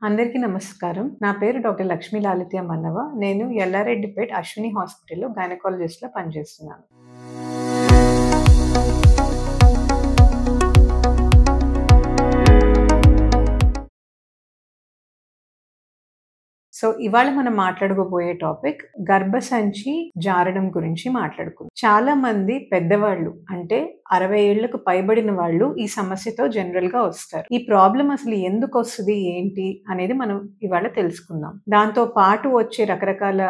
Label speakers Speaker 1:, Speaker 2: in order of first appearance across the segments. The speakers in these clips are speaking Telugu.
Speaker 1: అందరికీ నమస్కారం. నా పేరు డాక్టర్ లక్ష్మీ లాలిత్య మన్నవ. నేను ఎల్లారెడ్డిపేట్ అశ్విని హాస్పిటల్‌లో గైనకాలజిస్ట్‌గా పనిచేస్తున్నాను. సో, ఇవాళ మనం మాట్లాడుకోబోయే టాపిక్ గర్భసంచి జారడం గురించి మాట్లాడుకుందాం. చాలా మంది పెద్దవాళ్ళు అంటే 60 ఏళ్లకు పైబడిన వాళ్ళు ఈ సమస్యతో జనరల్‌గా వస్తారు. ఈ ప్రాబ్లమ్ అసలు ఎందుకొస్తది, ఏంటి అనేది మనం ఇవాళ తెలుసుకుందాం. దాంతో పాటు వచ్చే రకరకాల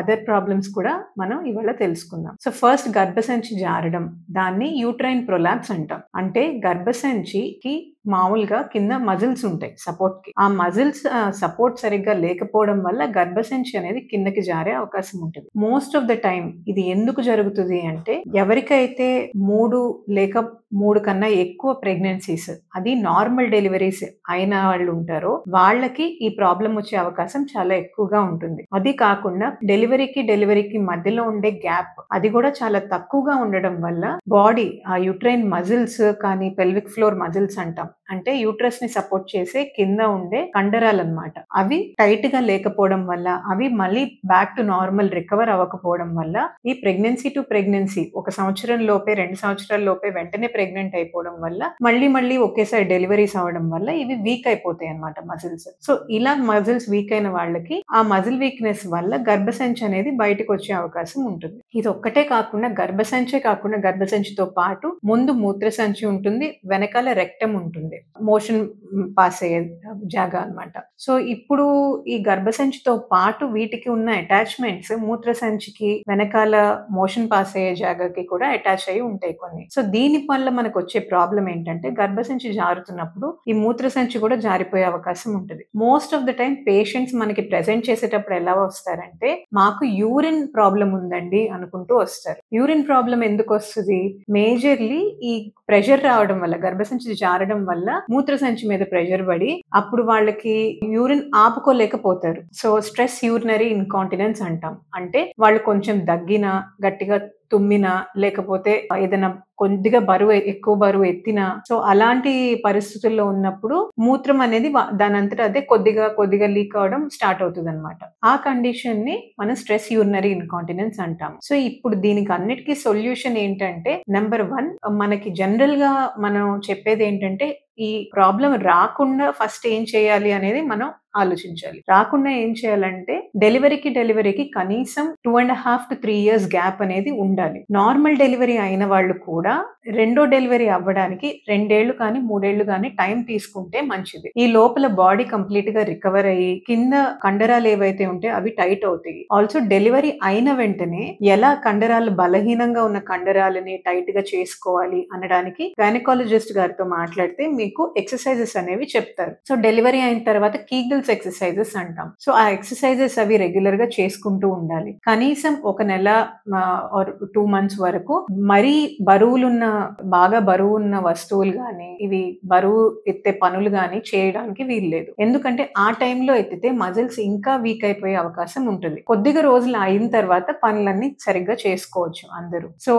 Speaker 1: అదర్ ప్రాబ్లమ్స్ కూడా మనం ఇవాళ తెలుసుకుందాం. సో, ఫస్ట్ గర్భసంచి జారడం, దాన్ని యూట్రైన్ ప్రొలాప్స్ అంటాం. అంటే గర్భసంచికి మామూలుగా కింద మజిల్స్ ఉంటాయి సపోర్ట్‌కి. ఆ మజిల్స్ సపోర్ట్ సరిగ్గా లేకపోవడం వల్ల గర్భసంచి అనేది కిందకి జారే అవకాశం ఉంటుంది. మోస్ట్ ఆఫ్ ద టైమ్ ఇది ఎందుకు జరుగుతుంది అంటే, ఎవరికైతే 3 లేక 3 కన్నా ఎక్కువ ప్రెగ్నెన్సీస్, అది నార్మల్ డెలివరీస్ అయిన వాళ్ళు ఉంటారో వాళ్ళకి ఈ ప్రాబ్లం వచ్చే అవకాశం చాలా ఎక్కువగా ఉంటుంది. అది కాకుండా డెలివరీకి మధ్యలో ఉండే గ్యాప్ అది కూడా చాలా తక్కువగా ఉండడం వల్ల బాడీ ఆ యూట్రైన్ మజిల్స్ కానీ పెల్విక్ ఫ్లోర్ మజిల్స్ అంటాం, అంటే యూట్రస్ ని సపోర్ట్ చేసే కింద ఉండే కండరాలు అన్నమాట, అవి టైట్ గా లేకపోవడం వల్ల, అవి మళ్ళీ బ్యాక్ టు నార్మల్ రికవర్ అవ్వకపోవడం వల్ల ఈ ప్రెగ్నెన్సీ టు ప్రెగ్నెన్సీ 1 సంవత్సరం లోపే 2 సంవత్సరాల లోపే వెంటనే ప్రెగ్నెంట్ అయిపోవడం వల్ల మళ్ళీ ఒకేసారి డెలివరీస్ అవ్వడం వల్ల ఇవి వీక్ అయిపోతాయి అన్నమాట మజిల్స్. సో ఇలా మజిల్స్ వీక్ అయిన వాళ్ళకి ఆ మజిల్ వీక్నెస్ వల్ల గర్భసంచి అనేది బయటకు వచ్చే అవకాశం ఉంటుంది. ఇది ఒక్కటే కాకుండా గర్భసంచితో పాటు ముందు మూత్రసంచి ఉంటుంది, వెనకాల రెక్టమ్ ఉంటుంది, మోషన్ పాస్ అయ్యే జాగా అన్నమాట. సో ఇప్పుడు ఈ గర్భసంచితో పాటు వీటికి ఉన్న అటాచ్మెంట్స్ మూత్రసంచికి వెనకాల మోషన్ పాస్ అయ్యే జాగాకి కూడా అటాచ్ అయ్యి ఉంటాయి కొన్ని. సో దీని వల్ల మనకు వచ్చే ప్రాబ్లం ఏంటంటే, గర్భసంచి జారుతున్నప్పుడు ఈ మూత్రసంచి కూడా జారిపోయే అవకాశం ఉంటుంది. Most of the time patients మనకి ప్రెజెంట్ చేసేటప్పుడు ఎలా వస్తారంటే, మాకు యూరిన్ ప్రాబ్లం ఉందండి అనుకుంటూ వస్తారు. యూరిన్ ప్రాబ్లం ఎందుకు వస్తుంది? మేజర్లీ ఈ ప్రెషర్ రావడం వల్ల, గర్భసంచి జారడం వల్ల మూత్రసంచి మీద ప్రెషర్ పడి అప్పుడు వాళ్ళకి యూరిన్ ఆపుకోలేకపోతారు. సో స్ట్రెస్ యూరినరీ ఇన్కాంటినెన్స్ అంటాం. అంటే వాళ్ళు కొంచెం దగ్గినా, గట్టిగా తుమ్మినా, లేకపోతే ఏదైనా కొద్దిగా ఎక్కువ బరువు ఎత్తినా, సో అలాంటి పరిస్థితుల్లో ఉన్నప్పుడు మూత్రం అనేది దానంతట అదే కొద్దిగా లీక్ అవడం స్టార్ట్ అవుతుంది అనమాట. ఆ కండిషన్ ని మనం స్ట్రెస్ యూరినరీ ఇన్కాంటినెన్స్ అంటాం. సో ఇప్పుడు దీనికి అన్నిటికీ సొల్యూషన్ ఏంటంటే, నెంబర్ 1, మనకి జనరల్ గా మనం చెప్పేది ఏంటంటే, ఈ ప్రాబ్లం రాకుండా ఫస్ట్ ఏం చేయాలి అనేది మనం ఆలోచించాలి. రాకుండా ఏం చేయాలంటే, డెలివరీకి కనీసం 2.5 to 3 years గ్యాప్ అనేది ఉండాలి. నార్మల్ డెలివరీ అయిన వాళ్ళు కూడా రెండో డెలివరీ అవ్వడానికి 2 ఏళ్లు కానీ 3 ఏళ్లు కానీ టైం తీసుకుంటే మంచిది. ఈ లోపల బాడీ కంప్లీట్ గా రికవర్ అయ్యి కింద కండరాలు ఏవైతే ఉంటే అవి టైట్ అవుతాయి. ఆల్సో డెలివరీ అయిన వెంటనే ఎలా కండరాలు, బలహీనంగా ఉన్న కండరాలని టైట్ గా చేసుకోవాలి అనడానికి గైనకాలజిస్ట్ గారితో మాట్లాడితే మీకు ఎక్సర్సైజెస్ అనేవి చెప్తారు. సో డెలివరీ అయిన తర్వాత కీగల్స్ ఎక్సర్సైజెస్ అంటాం. సో ఆ ఎక్సర్సైజెస్ అవి రెగ్యులర్ గా చేసుకుంటూ ఉండాలి. కనీసం 1 నెల 2 months వరకు మరీ బాగా బరువున్న వస్తువులు గాని, ఇవి బరువు ఎత్తే పనులు గాని చేయడానికి వీల్లేదు. ఎందుకంటే ఆ టైంలో ఎత్తితే మజిల్స్ ఇంకా వీక్ అయిపోయే అవకాశం ఉంటుంది. కొద్దిగా రోజులు అయిన తర్వాత పనులన్నీ సరిగ్గా చేసుకోవచ్చు అందరూ. సో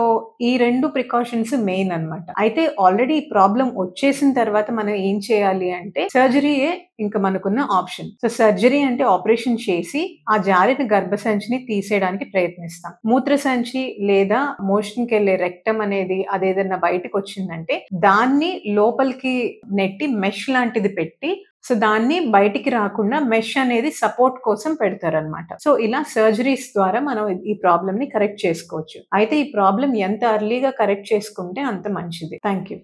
Speaker 1: ఈ 2 ప్రికాషన్స్ మెయిన్ అన్నమాట. అయితే ఆల్రెడీ ప్రాబ్లం వచ్చేసిన తర్వాత మనం ఏం చేయాలి అంటే, సర్జరీయే ఇంకా మనకున్న ఆప్షన్. సో సర్జరీ అంటే ఆపరేషన్ చేసి ఆ జారిన గర్భసంచిని తీసేయడానికి ప్రయత్నిస్తాం. మూత్రసంచి లేదా మోషన్ కి వెళ్లే రెక్టమ్ అనేది అదేదన్నా బయటకు వచ్చిందంటే దాన్ని లోపలికి నెట్టి మెష్ లాంటిది పెట్టి, సో దాన్ని బయటికి రాకుండా మెష్ అనేది సపోర్ట్ కోసం పెడతారనమాట. సో ఇలా సర్జరీస్ ద్వారా మనం ఈ ప్రాబ్లమ్ ని కరెక్ట్ చేసుకోవచ్చు. అయితే ఈ ప్రాబ్లం ఎంత ఎర్లీగా కరెక్ట్ చేసుకుంటే అంత మంచిది. Thank you.